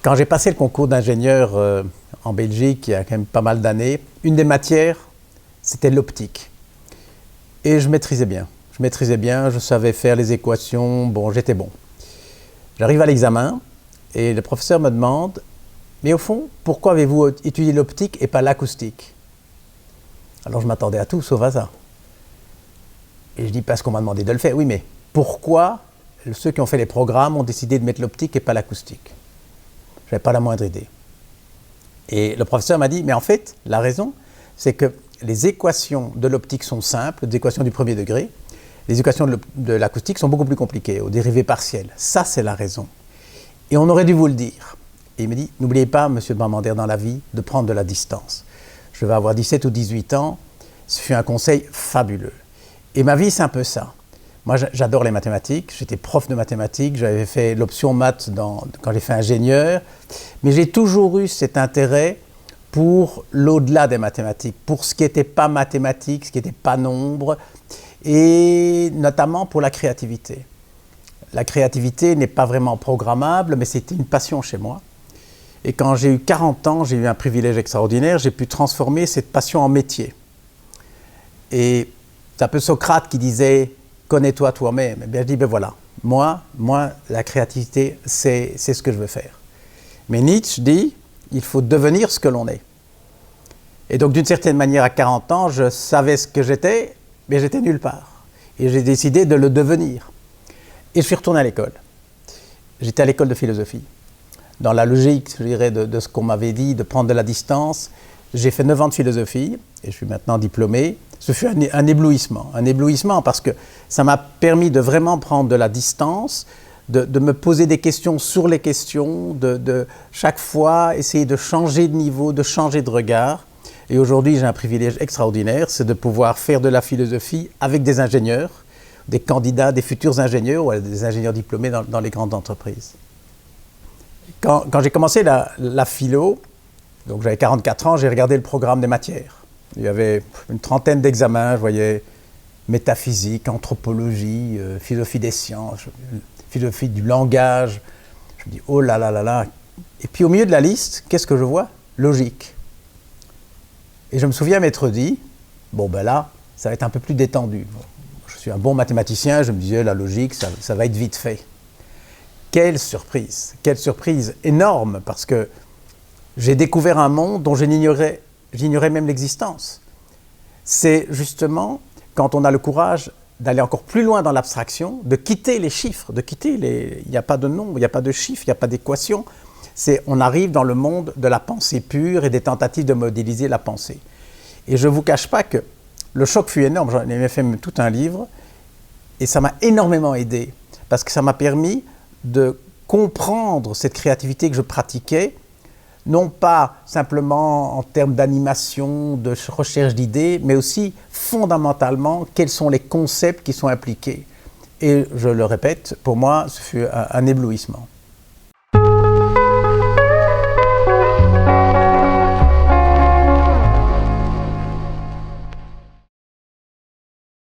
Quand j'ai passé le concours d'ingénieur en Belgique, il y a quand même pas mal d'années, une des matières, c'était l'optique. Et je maîtrisais bien. Je savais faire les équations, bon, j'étais bon. J'arrive à l'examen et le professeur me demande « Mais au fond, pourquoi avez-vous étudié l'optique et pas l'acoustique ?» Alors je m'attendais à tout sauf à ça. Et je dis « Parce qu'on m'a demandé de le faire. » Oui, mais pourquoi ceux qui ont fait les programmes ont décidé de mettre l'optique et pas l'acoustique? Je n'avais pas la moindre idée. Et le professeur m'a dit, mais en fait, la raison, c'est que les équations de l'optique sont simples, les équations du premier degré. Les équations de l'acoustique sont beaucoup plus compliquées, aux dérivées partielles. Ça, c'est la raison. Et on aurait dû vous le dire. Et il me dit, n'oubliez pas, monsieur de Marmandère, dans la vie, de prendre de la distance. Je vais avoir 17 ou 18 ans. Ce fut un conseil fabuleux. Et ma vie, c'est un peu ça. Moi, j'adore les mathématiques. J'étais prof de mathématiques. J'avais fait l'option maths quand j'ai fait ingénieur. Mais j'ai toujours eu cet intérêt pour l'au-delà des mathématiques, pour ce qui n'était pas mathématique, ce qui n'était pas nombre, et notamment pour la créativité. La créativité n'est pas vraiment programmable, mais c'était une passion chez moi. Et quand j'ai eu 40 ans, j'ai eu un privilège extraordinaire. J'ai pu transformer cette passion en métier. Et c'est un peu Socrate qui disait « connais-toi toi-même ». Eh bien, je dis « ben voilà, moi, la créativité, c'est ce que je veux faire ». Mais Nietzsche dit « il faut devenir ce que l'on est ». Et donc, d'une certaine manière, à 40 ans, je savais ce que j'étais, mais j'étais nulle part. Et j'ai décidé de le devenir. Et je suis retourné à l'école. J'étais à l'école de philosophie. Dans la logique, je dirais, de ce qu'on m'avait dit, de prendre de la distance, j'ai fait 9 ans de philosophie, et je suis maintenant diplômé. Ce fut un éblouissement parce que ça m'a permis de vraiment prendre de la distance, de me poser des questions sur les questions, de chaque fois essayer de changer de niveau, de changer de regard. Et aujourd'hui, j'ai un privilège extraordinaire, c'est de pouvoir faire de la philosophie avec des ingénieurs, des candidats, des futurs ingénieurs ou des ingénieurs diplômés dans les grandes entreprises. Quand j'ai commencé la philo, donc j'avais 44 ans, j'ai regardé le programme des matières. Il y avait une trentaine d'examens, je voyais métaphysique, anthropologie, philosophie des sciences, philosophie du langage. Je me dis, oh là là là là. Et puis au milieu de la liste, qu'est-ce que je vois? Logique. Et je me souviens m'être dit, bon ben là, ça va être un peu plus détendu. Je suis un bon mathématicien, je me disais, la logique, ça va être vite fait. Quelle surprise énorme, parce que j'ai découvert un monde dont j'ignorais même l'existence. C'est justement quand on a le courage d'aller encore plus loin dans l'abstraction, de quitter les chiffres, il n'y a pas de nombre, il n'y a pas de chiffres, il n'y a pas d'équation. On arrive dans le monde de la pensée pure et des tentatives de modéliser la pensée. Et je ne vous cache pas que le choc fut énorme, j'en ai fait tout un livre, et ça m'a énormément aidé, parce que ça m'a permis de comprendre cette créativité que je pratiquais, non pas simplement en termes d'animation, de recherche d'idées, mais aussi fondamentalement quels sont les concepts qui sont impliqués. Et je le répète, pour moi, ce fut un éblouissement.